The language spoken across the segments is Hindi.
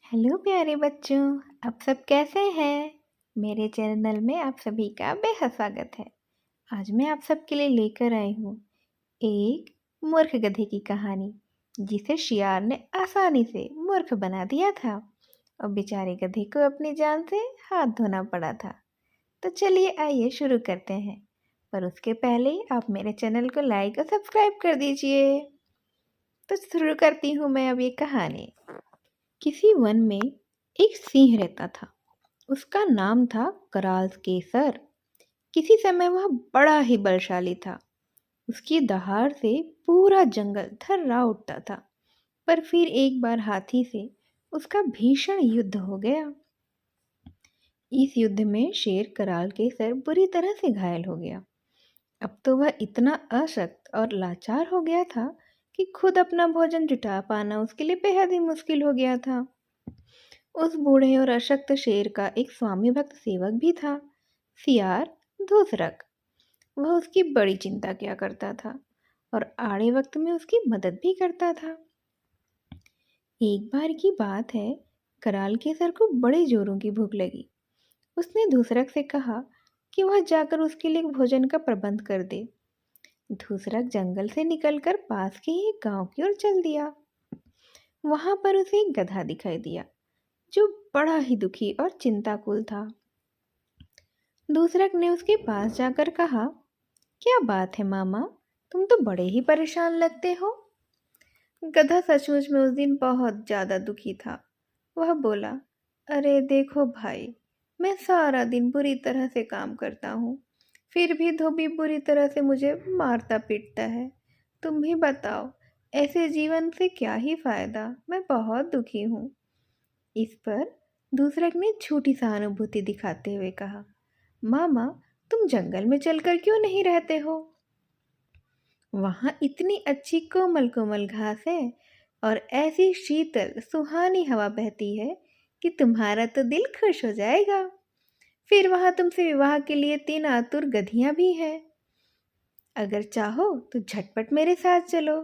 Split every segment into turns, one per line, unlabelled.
हेलो प्यारे बच्चों। आप सब कैसे हैं? मेरे चैनल में आप सभी का बेहद स्वागत है। आज मैं आप सबके लिए लेकर आई हूँ एक मूर्ख गधे की कहानी, जिसे शियार ने आसानी से मूर्ख बना दिया था और बेचारे गधे को अपनी जान से हाथ धोना पड़ा था। तो चलिए आइए शुरू करते हैं, पर उसके पहले आप मेरे चैनल को लाइक और सब्सक्राइब कर दीजिए। तो शुरू करती हूँ मैं अब ये कहानी। किसी वन में एक सिंह रहता था। उसका नाम था कराल केसर। किसी समय वह बड़ा ही बलशाली था। उसकी दहाड़ से पूरा जंगल थर्रा उठता था। पर फिर एक बार हाथी से उसका भीषण युद्ध हो गया। इस युद्ध में शेर कराल केसर बुरी तरह से घायल हो गया। अब तो वह इतना अशक्त और लाचार हो गया था कि खुद अपना भोजन जुटा पाना उसके लिए बेहद ही मुश्किल हो गया था। उस बूढ़े और अशक्त शेर का एक स्वामी भक्त सेवक भी था, सियार धूसरक। वह उसकी बड़ी चिंता किया करता था और आड़े वक्त में उसकी मदद भी करता था। एक बार की बात है, कराल के सर को बड़े जोरों की भूख लगी। उसने धूसरक से कहा कि वह जाकर उसके लिए भोजन का प्रबंध कर दे। धूसरक जंगल से निकलकर पास के ही एक गांव की ओर चल दिया। वहां पर उसे एक गधा दिखाई दिया, जो बड़ा ही दुखी और चिंताकुल था। दूसरक ने उसके पास जाकर कहा, क्या बात है मामा, तुम तो बड़े ही परेशान लगते हो। गधा सचमुच में उस दिन बहुत ज्यादा दुखी था। वह बोला, अरे देखो भाई, मैं सारा दिन बुरी तरह से काम करता हूँ, फिर भी धोबी बुरी तरह से मुझे मारता पीटता है। तुम भी बताओ, ऐसे जीवन से क्या ही फायदा, मैं बहुत दुखी हूँ। इस पर दूसरे ने झूठी सहानुभूति दिखाते हुए कहा, मामा, तुम जंगल में चलकर क्यों नहीं रहते हो? वहां इतनी अच्छी कोमल कोमल घास है और ऐसी शीतल सुहानी हवा बहती है कि तुम्हारा तो दिल खुश हो जाएगा। फिर वहां तुमसे विवाह के लिए 3 आतुर गधियां भी हैं। अगर चाहो तो झटपट मेरे साथ चलो,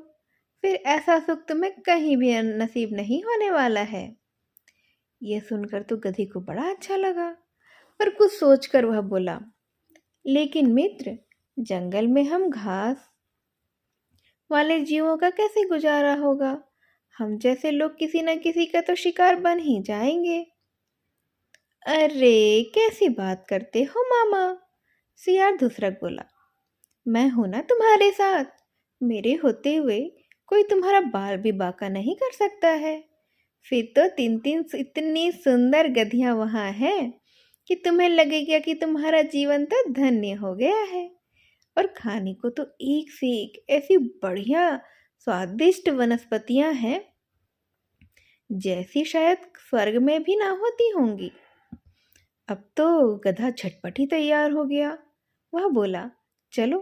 फिर ऐसा सुख तुम्हें कहीं भी नसीब नहीं होने वाला है। यह सुनकर तो गधी को बड़ा अच्छा लगा, पर कुछ सोचकर वह बोला, लेकिन मित्र, जंगल में हम घास वाले जीवों का कैसे गुजारा होगा? हम जैसे लोग किसी न किसी का तो शिकार बन ही जाएंगे। अरे कैसी बात करते हो मामा, सियार धुसरक बोला। मैं हूं ना तुम्हारे साथ। मेरे होते हुए कोई तुम्हारा बाल भी बांका नहीं कर सकता है। फिर तो 3 3 इतनी सुंदर गधियां वहां हैं कि तुम्हें लगेगा कि तुम्हारा जीवन तो धन्य हो गया है। और खाने को तो एक से एक ऐसी बढ़िया स्वादिष्ट वनस्पतियां हैं, जैसी शायद स्वर्ग में भी ना होती होंगी। अब तो गधा झटपट ही तैयार हो गया। वह बोला, चलो,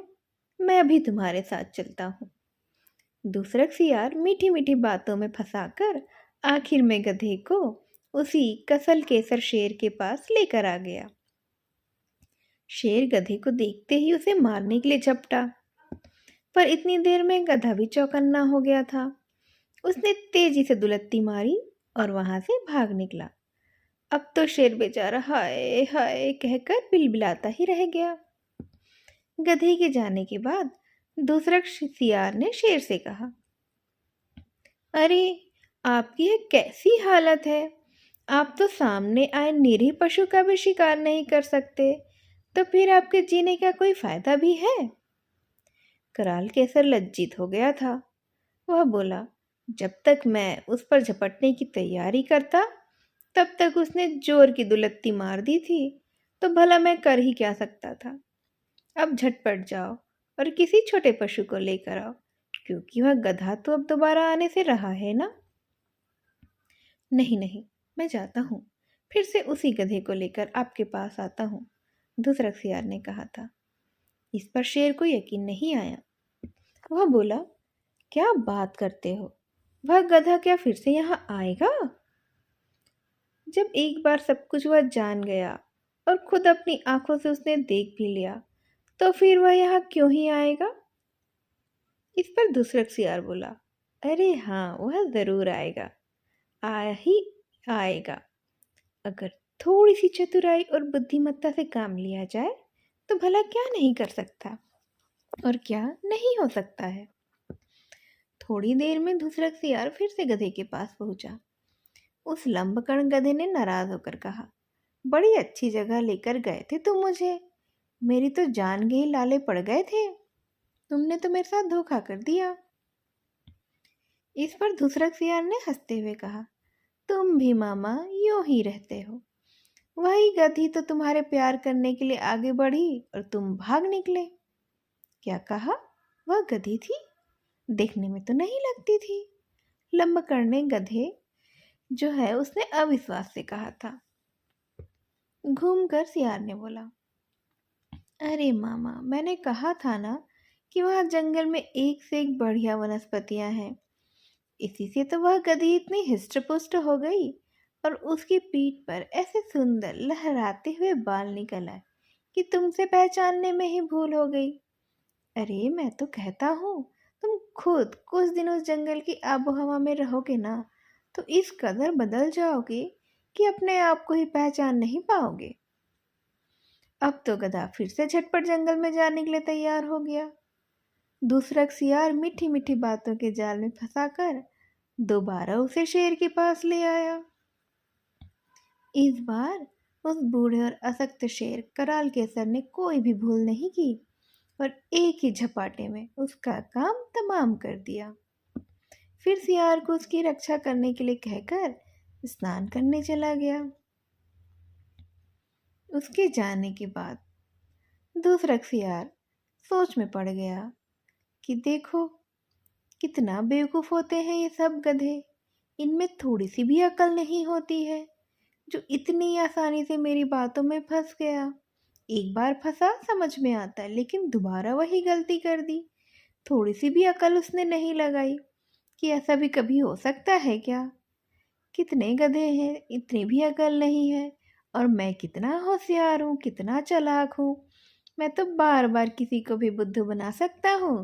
मैं भी तुम्हारे साथ चलता हूँ। दूसरा सियार मीठी मीठी बातों में फंसाकर आखिर में गधे को उसी कसल केसर शेर के पास लेकर आ गया। शेर गधे को देखते ही उसे मारने के लिए झपटा, पर इतनी देर में गधा भी चौकन्ना हो गया था। उसने तेजी से दुलत्ती मारी और वहां से भाग निकला। अब तो शेर बेचारा हाय हाय कहकर बिलबिलाता ही रह गया। गधे के जाने के बाद दूसरा सियार ने शेर से कहा, अरे, आपकी ये कैसी हालत है? आप तो सामने आए निरीह पशु का भी शिकार नहीं कर सकते, तो फिर आपके जीने का कोई फायदा भी है? कराल केसर लज्जित हो गया था। वह बोला, जब तक मैं उस पर झपटने की तैयारी करता, तब तक उसने जोर की दुलत्ती मार दी थी, तो भला मैं कर ही क्या सकता था। अब झटपट जाओ और किसी छोटे पशु को लेकर आओ, क्योंकि वह गधा तो अब दोबारा आने से रहा है ना। नहीं नहीं, मैं जाता हूँ, फिर से उसी गधे को लेकर आपके पास आता हूँ, दूसरा सियार ने कहा था। इस पर शेर को यकीन नहीं आया। वह बोला, क्या बात करते हो? वह गधा क्या फिर से यहाँ आएगा? जब एक बार सब कुछ वह जान गया और खुद अपनी आंखों से उसने देख भी लिया, तो फिर वह यहाँ क्यों ही आएगा? इस पर दूसरा सियार बोला, अरे हाँ, वह जरूर आएगा। आ ही आएगा। अगर थोड़ी सी चतुराई और बुद्धिमत्ता से काम लिया जाए तो भला क्या नहीं कर सकता और क्या नहीं हो सकता है। थोड़ी देर में दूसरा सियार फिर से गधे के पास पहुंचा। उस लंबकर्ण गधे ने नाराज होकर कहा, बड़ी अच्छी जगह लेकर गए थे तुम मुझे, मेरी तो जान के ही लाले पड़ गए थे, तुमने तो मेरे साथ धोखा कर दिया। इस पर दूसरा सियार ने हंसते हुए कहा, तुम भी मामा यूं ही रहते हो, वही गधी तो तुम्हारे प्यार करने के लिए आगे बढ़ी और तुम भाग निकले। क्या कहा? वह गधी थी? देखने में तो नहीं लगती थी। लंबकर्ण गधे जो है उसने अविश्वास से कहा था। घूमकर सियार ने बोला, अरे मामा, मैंने कहा था ना कि वहाँ जंगल में एक से एक बढ़िया वनस्पतियां हैं, इसी से तो वह गधी इतनी हिष्ट-पुष्ट हो गई और उसकी पीठ पर ऐसे सुंदर लहराते हुए बाल निकल आए कि तुमसे पहचानने में ही भूल हो गई। अरे मैं तो कहता हूँ, तुम खुद कुछ दिन उस जंगल की आबो हवा में रहोगे ना तो इस कदर बदल जाओगे कि अपने आप को ही पहचान नहीं पाओगे। अब तो गधा फिर से झटपट जंगल में जाने के लिए तैयार हो गया। दूसरा सियार मीठी मीठी बातों के जाल में फंसाकर दोबारा उसे शेर के पास ले आया। इस बार उस बूढ़े और असक्त शेर कराल केसर ने कोई भी भूल नहीं की और एक ही झपाटे में उसका काम तमाम कर दिया। फिर सियार को उसकी रक्षा करने के लिए कहकर स्नान करने चला गया। उसके जाने के बाद दूसरा सियार सोच में पड़ गया कि देखो कितना बेवकूफ़ होते हैं ये सब गधे, इनमें थोड़ी सी भी अकल नहीं होती है, जो इतनी आसानी से मेरी बातों में फंस गया। एक बार फंसा समझ में आता है, लेकिन दोबारा वही गलती कर दी। थोड़ी सी भी अकल उसने नहीं लगाई कि ऐसा भी कभी हो सकता है क्या। कितने गधे हैं, इतनी भी अकल नहीं है, और मैं कितना होशियार हूँ, कितना चालाक हूँ। मैं तो बार बार किसी को भी बुद्धू बना सकता हूँ।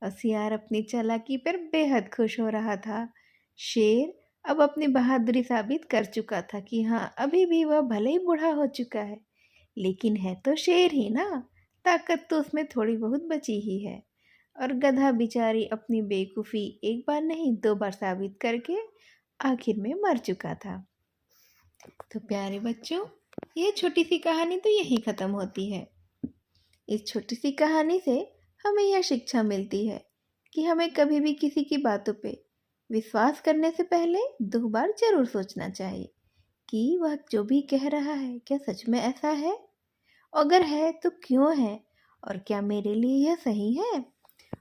होशियार अपनी चालाकी पर बेहद खुश हो रहा था। शेर अब अपनी बहादुरी साबित कर चुका था कि हाँ, अभी भी वह भले ही बूढ़ा हो चुका है, लेकिन है तो शेर ही ना, ताकत तो उसमें थोड़ी बहुत बची ही है। और गधा बेचारी अपनी बेवकूफ़ी एक बार नहीं 2 बार साबित करके आखिर में मर चुका था। तो प्यारे बच्चों, ये छोटी सी कहानी तो यहीं ख़त्म होती है। इस छोटी सी कहानी से हमें यह शिक्षा मिलती है कि हमें कभी भी किसी की बातों पे विश्वास करने से पहले 2 बार जरूर सोचना चाहिए कि वह जो भी कह रहा है क्या सच में ऐसा है, अगर है तो क्यों है, और क्या मेरे लिए यह सही है,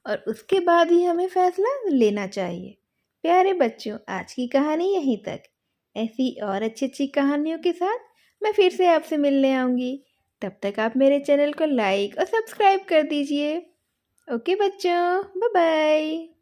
और उसके बाद ही हमें फैसला लेना चाहिए। प्यारे बच्चों, आज की कहानी यहीं तक। ऐसी और अच्छी अच्छी कहानियों के साथ मैं फिर से आपसे मिलने आऊँगी। तब तक आप मेरे चैनल को लाइक और सब्सक्राइब कर दीजिए। ओके बच्चों, बाय बाय।